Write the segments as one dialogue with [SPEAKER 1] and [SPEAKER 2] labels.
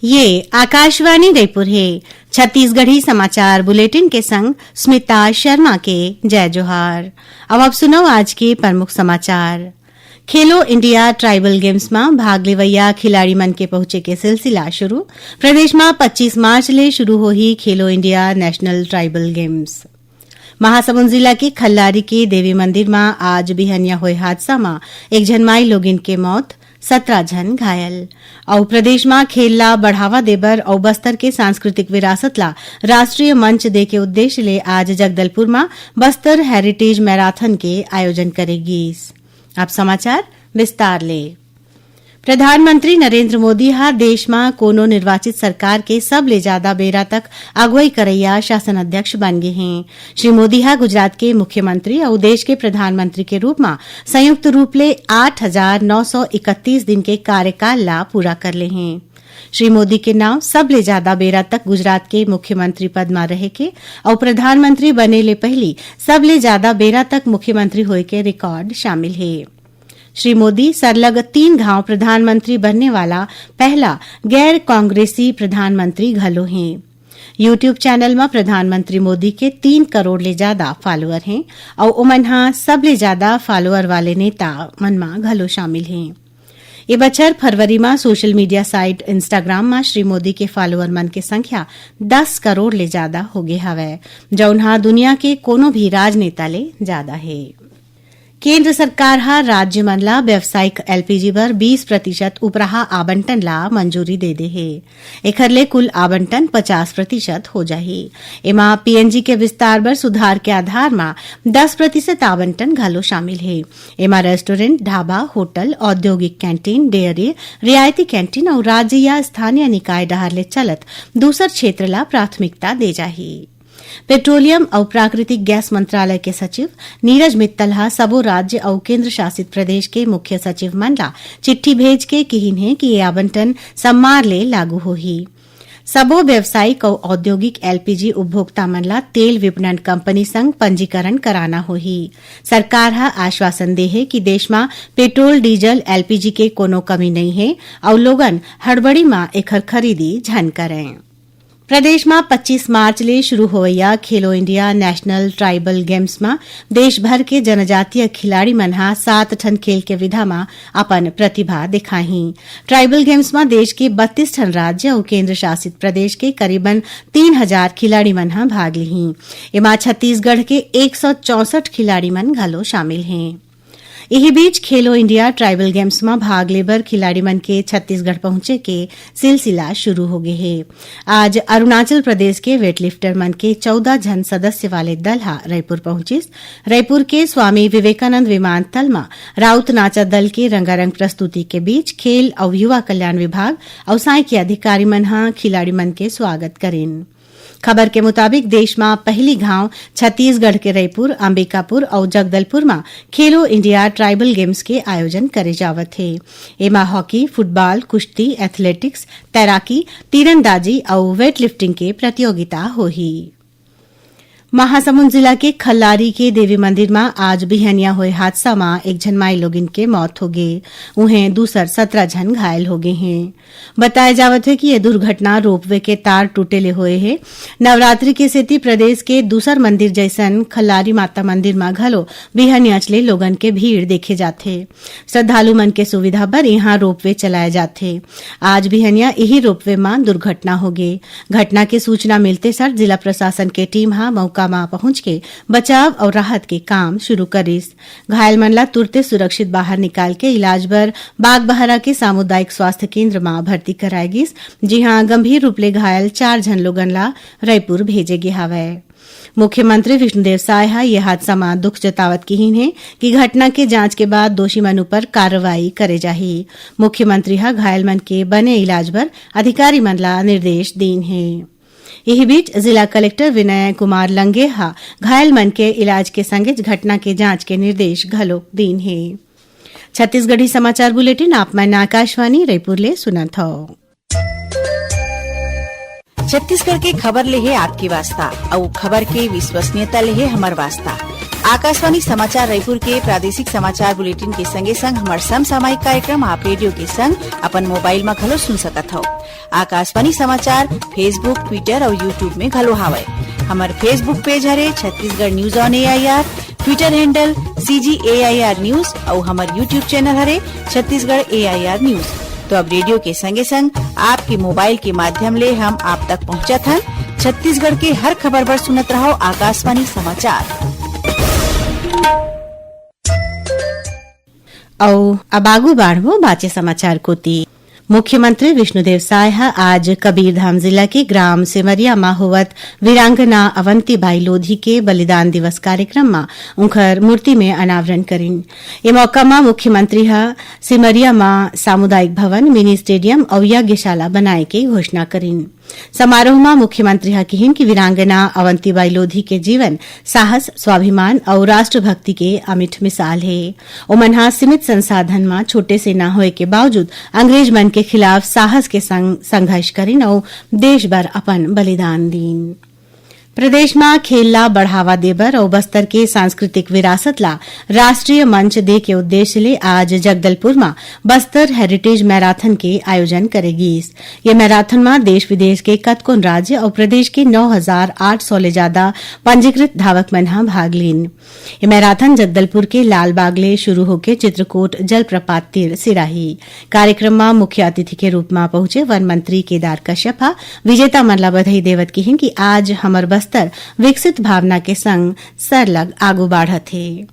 [SPEAKER 1] ये आकाशवाणी रायपुर है। छत्तीसगढ़ी समाचार बुलेटिन के संग स्मिता शर्मा के जय जोहार। अब आप सुनो आज के प्रमुख समाचार। खेलो इंडिया ट्राइबल गेम्स में भाग लेवैया खिलाड़ी मन के पहुंचे के सिलसिला शुरू। प्रदेश में 25 मार्च ले शुरू होही खेलो India national tribal games. Mahasamund जिला के खल्लारी के देवी मंदिर में आज बिहनिया हुए हादसा में एक झनमाई लोगिन के मौत, 17 जन घायल। और प्रदेश में खेल ला बढ़ावा देबर और बस्तर के सांस्कृतिक विरासत ला राष्ट्रीय मंच दे के उद्देश्य ले आज जगदलपुर में बस्तर हेरिटेज मैराथन के आयोजन करेगी। अब समाचार विस्तार ले। प्रधानमंत्री नरेंद्र मोदी हा देश में कोनो निर्वाचित सरकार के सब ले ज्यादा बेरा तक अगुवाई करैया शासन अध्यक्ष बन गए हैं। श्री मोदी हा गुजरात के मुख्यमंत्री और देश के प्रधानमंत्री के रूप में संयुक्त रूप ले 8,931 दिन के कार्यकाल ला पूरा कर ले हैं। श्री मोदी के नाम सब ले ज्यादा बेरा तक गुजरात के मुख्यमंत्री पद में रहे के और प्रधानमंत्री बने ले पहली सब ले ज्यादा बेरा तक मुख्यमंत्री होए के रिकॉर्ड शामिल है। श्री मोदी सरलग 3 घाव प्रधानमंत्री बनने वाला पहला गैर कांग्रेसी प्रधानमंत्री घलो हैं। यूट्यूब चैनल में प्रधानमंत्री मोदी के 3 करोड़ ले ज्यादा फॉलोअर हैं और उमनहा सब ले ज्यादा फॉलोअर वाले नेता मनमा घलो शामिल हैं। ये बछर फरवरी में सोशल मीडिया साइट इंस्टाग्राम में श्री मोदी के फॉलोअर मन की संख्या 10 करोड़ ले ज्यादा हो गए हवै, जौनहा दुनिया के कोनो भी राजनेता ले ज्यादा है। केंद्र सरकार हा राज्य मन ला व्यावसायिक एलपीजी पर 20% उपराहा आवंटन ला मंजूरी दे दे है। एखर ले कुल आवंटन 50% हो जाही। एमा पीएनजी के विस्तार बर सुधार के आधार में 10% आवंटन घलो शामिल है। एमा रेस्टोरेंट, ढाबा, होटल, औद्योगिक कैंटीन, डेयरी, रियायती कैंटीन और राज्य या स्थानीय निकाय डहर ले चलत दूसर क्षेत्र ला प्राथमिकता दे जाही। पेट्रोलियम और प्राकृतिक गैस मंत्रालय के सचिव नीरज मित्तल हा सबो राज्य और केंद्र शासित प्रदेश के मुख्य सचिव मन ला चिट्ठी भेज के कहिन है कि ये आवंटन सम्मार ले लागू होही। सबो व्यावसायिक और औद्योगिक एलपीजी उपभोक्ता मन ला तेल विपणन कंपनी संग पंजीकरण कराना होही। सरकार हा आश्वासन दे है कि देश में पेट्रोल, डीजल, एलपीजी के कोनो कमी नहीं है और लोगन हड़बड़ी में एखर खरीदी झन करें। प्रदेश में 25 मार्च ले शुरू होवैया खेलो इंडिया नेशनल ट्राइबल गेम्स में देश भर के जनजातीय खिलाड़ी मन हा 7 ठन खेल के विधा में अपन प्रतिभा दिखाही। ट्राइबल गेम्स में देश के 32 ठन राज्य और केंद्र शासित प्रदेश के करीबन 3,000 खिलाड़ी मन हा भाग लिही। एमा छत्तीसगढ़ के 164 खिलाड़ी मन घलो शामिल हैं। यही बीच खेलो इंडिया ट्राइबल गेम्स में भाग लेबर खिलाड़ी मन के छत्तीसगढ़ पहुंचे के सिलसिला शुरू हो गए है। आज अरुणाचल प्रदेश के वेटलिफ्टर मन के 14 जन सदस्य वाले दल हा रायपुर पहुंचिस। रायपुर के स्वामी विवेकानंद विमानतल में राउत नाचा दल के रंगारंग प्रस्तुति के बीच खेल और युवा कल्याण विभाग और साई के अधिकारी मन हा खिलाड़ी मन के स्वागत करेन। खबर के मुताबिक देश में पहली घाव छत्तीसगढ़ के रायपुर, अंबिकापुर और जगदलपुर में खेलो इंडिया ट्राइबल गेम्स के आयोजन करे जावत है। एमा हॉकी, फुटबॉल, कुश्ती, एथलेटिक्स, तैराकी, तीरंदाजी और वेट लिफ्टिंग के प्रतियोगिता होही। महासमुंद जिला के खल्लारी के देवी मंदिर में आज बिहनिया हुए हादसा में एक झनमाई लोगिन के मौत हो गई। उन्हें दूसर 17 जन घायल हो गए हैं। बताया जावत है कि यह दुर्घटना रोपवे के तार टूटे ले हुए है। नवरात्रि के सेती प्रदेश के दूसर मंदिर जैसन खल्लारी माता मंदिर में घलो बिहनिया चले लोगन के भीड़ देखे जाथे। श्रद्धालु मन के सुविधा पर यहाँ रोपवे चलाए जाथे। आज बिहनिया यही रोपवे में दुर्घटना हो गई। घटना की सूचना मिलते सर जिला प्रशासन के टीम हा मौका में पहुंच के बचाव और राहत के काम शुरू करिस। घायल मन ला तुरते सुरक्षित बाहर निकाल के इलाज बर बागबहरा के सामुदायिक स्वास्थ्य केंद्र में भर्ती कराए गिस, जिहां गंभीर रूप ले घायल 4 जन लोगन ला रायपुर भेजे गे हवै। मुख्यमंत्री विष्णुदेव साय हा ये हादसा में दुख जतावत किहिन है कि घटना के जांच के बाद दोषी मन पर कार्रवाई करे जाही। मुख्यमंत्री हा घायल मन के बने इलाज बर अधिकारी मन ला निर्देश दीन है। यही बीच जिला कलेक्टर विनय कुमार लंगे हा घायल मन के इलाज के संगे घटना के जांच के निर्देश घलो दीन है। छत्तीसगढ़ी समाचार बुलेटिन आप मन आकाशवाणी रायपुर ले सुनत हो।
[SPEAKER 2] छत्तीसगढ़ के खबर ले है आपकी वास्ता और खबर के विश्वसनीयता ले है हमर वास्ता। आकाशवाणी समाचार रायपुर के प्रादेशिक समाचार बुलेटिन के संगे संग हमार समसामयिक कार्यक्रम आप रेडियो के संग अपन मोबाइल में घलो सुन सकत हो। आकाशवाणी समाचार फेसबुक, ट्विटर और यूट्यूब में घलो हावय। हमार फेसबुक पेज हरे Chhattisgarh news on AIR, Twitter handle CGAIR news और हमार यूट्यूब चैनल हरे छत्तीसगढ़ AIR न्यूज। तो अब रेडियो के संगे संग आपके मोबाइल के माध्यम ले हम आप तक पहुंचत हन। छत्तीसगढ़ के हर खबर पर सुनत रहो आकाशवाणी समाचार।
[SPEAKER 1] औ अब आगू बाढ़वो बाचे समाचार कोती। मुख्यमंत्री विष्णुदेव साय आज कबीरधाम जिला के ग्राम सिमरिया में होवत वीरांगना अवंतीबाई लोधी के बलिदान दिवस कार्यक्रम में उनकर मूर्ति में अनावरण करिन। ये मौका में मुख्यमंत्री सिमरिया में सामुदायिक भवन, मिनी स्टेडियम और यज्ञशाला बनाए के घोषणा करिन। समारोह में मुख्यमंत्री कहिन कि वीरांगना अवंतीबाई लोधी के जीवन साहस, स्वाभिमान और राष्ट्रभक्ति के अमिट मिसाल है। ओमन सीमित संसाधन में छोटे से न होए के बावजूद अंग्रेज मन के खिलाफ साहस के संग संघर्ष करिन और देश भर अपन बलिदान दीन। प्रदेश में खेल ला बढ़ावा देबर और बस्तर के सांस्कृतिक विरासत ला राष्ट्रीय मंच दे के उद्देश्य ले आज जगदलपुर में बस्तर हेरिटेज मैराथन के आयोजन करेगी। ये मैराथन में देश विदेश के कतकोन राज्य और प्रदेश के 9,800 ले ज्यादा पंजीकृत धावक मन भाग लीन। ये मैराथन जगदलपुर के लालबाग ले शुरू होकर चित्रकूट जलप्रपात तीर सिराही। कार्यक्रम में मुख्य अतिथि के रूप में पहुंचे वन मंत्री केदार कश्यप विजेता मन ला बधाई देवत कहिन कि आज हमर बस्तर विकसित भावना के संग सरलग आगू बढ़त है।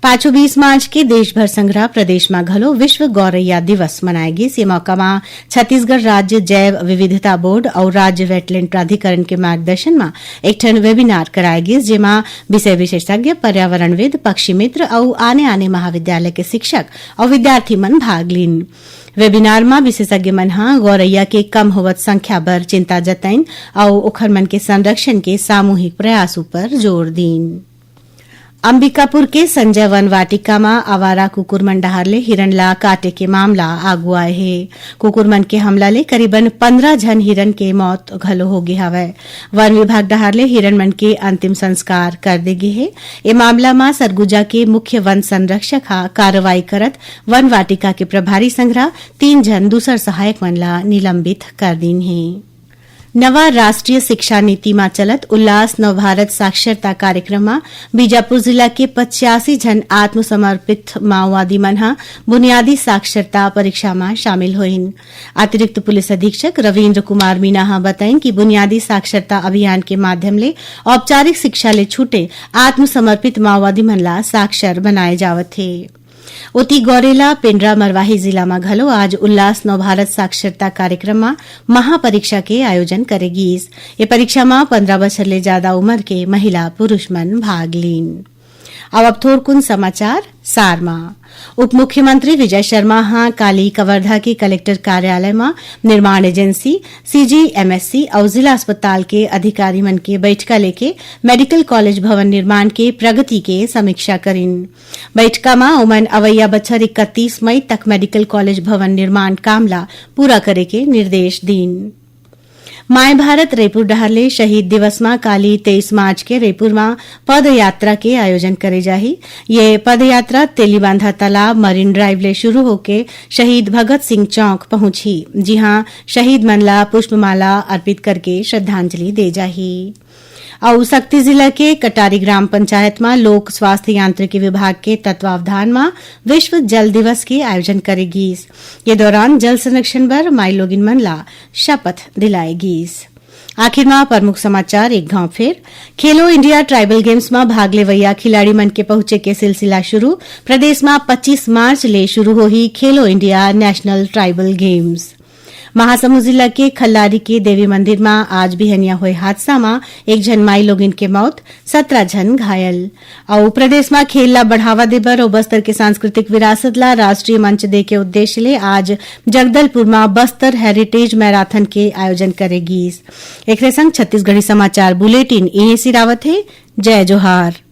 [SPEAKER 1] 5-20 मार्च के देश भर संग्रह प्रदेश में घलो विश्व गौरैया दिवस मनाएगी। इस मौका में छत्तीसगढ़ राज्य जैव विविधता बोर्ड और राज्य वेटलैंड प्राधिकरण के मार्गदर्शन में एक ठन वेबिनार कराएगी, जेमा विषय विशेषज्ञ, पर्यावरणविद, पक्षी मित्र और आने महाविद्यालय के शिक्षक और विद्यार्थी मन भाग लीन। वेबिनार में विशेषज्ञ मन गौरैया के कम होवत संख्या पर चिंता जताइन और ओखर मन के संरक्षण के सामूहिक प्रयासों पर जोर दीन। अंबिकापुर के संजय वन वाटिका में आवारा कुकुरमन डहार ले हिरन ला काटे के मामला आगू आए है। कुकुरमन के हमला ले करीबन 15 जन हिरन के मौत घलो हो गई हवै। वन विभाग डहार ले हिरन मन के अंतिम संस्कार कर दे गे है। ये मामला में सरगुजा के मुख्य वन संरक्षक कार्रवाई करत वन वाटिका के प्रभारी संग्रह 3 जन दूसर सहायक मन ला निलंबित कर दीन है। नवा राष्ट्रीय शिक्षा नीति में चलत उल्लास नव भारत साक्षरता कार्यक्रम में बीजापुर जिला के 85 जन आत्मसमर्पित माओवादी मन बुनियादी साक्षरता परीक्षा में शामिल होइन। अतिरिक्त पुलिस अधीक्षक रविन्द्र कुमार मीना बताएं कि बुनियादी साक्षरता अभियान के माध्यम ले औपचारिक शिक्षा ले छूटे आत्मसमर्पित माओवादी मन ला साक्षर बनाए जावत थे। उती गौरेला, पेंड्रा, मरवाही जिला में घलो आज उल्लास नव भारत साक्षरता कार्यक्रम में महापरीक्षा के आयोजन करेगी। ये परीक्षा में 15 वर्ष ले ज्यादा उम्र के महिला पुरुष मन भाग लीन। अब थोरकुन समाचार सारमा। उप मुख्यमंत्री विजय शर्मा काली कवर्धा के कलेक्टर कार्यालय में निर्माण एजेंसी, CGMSC और जिला अस्पताल के अधिकारी मन के बैठका लेके मेडिकल कॉलेज भवन निर्माण के प्रगति के समीक्षा करिन। बैठका में ओमन अवैया बछर 31 मई तक मेडिकल कॉलेज भवन निर्माण कामला पूरा करे के निर्देश दीन। माय भारत रायपुर डहारले शहीद दिवस में काली 23 मार्च के रायपुर में पद यात्रा के आयोजन करे जाही। ये पद यात्रा तेलीबांधा तालाब मरीन ड्राइव ले शुरू होके शहीद भगत सिंह चौक पहुंची, जहां शहीद मन ला पुष्पमाला अर्पित करके श्रद्धांजलि दे जाही। और शक्ति जिला के कटारी ग्राम पंचायत में लोक स्वास्थ्य यांत्रिकी विभाग के तत्वावधान में विश्व जल दिवस के आयोजन करेगी। ये दौरान जल संरक्षण पर माई लोगिन मन ला शपथ दिलाएगी। आखिर में प्रमुख समाचार एक गांव फिर। खेलो इंडिया ट्राइबल गेम्स में भाग लेवैया खिलाड़ी मन के पहुंचे के सिलसिला शुरू। प्रदेश में 25 मार्च ले शुरू होही खेलो India national tribal games. Mahasamund जिला के खल्लारी के देवी मंदिर में आज बिहनिया हुए हादसा में 1 जन माई लोगिन के मौत, 17 जन घायल। और प्रदेश में खेल ला बढ़ावा देबर और बस्तर के सांस्कृतिक विरासत ला राष्ट्रीय मंच दे के उद्देश्य ले आज जगदलपुर में बस्तर हेरिटेज मैराथन के आयोजन करेगी। एक संग छत्तीसगढ़ी समाचार बुलेटिन सिरावत है। जय जोहार।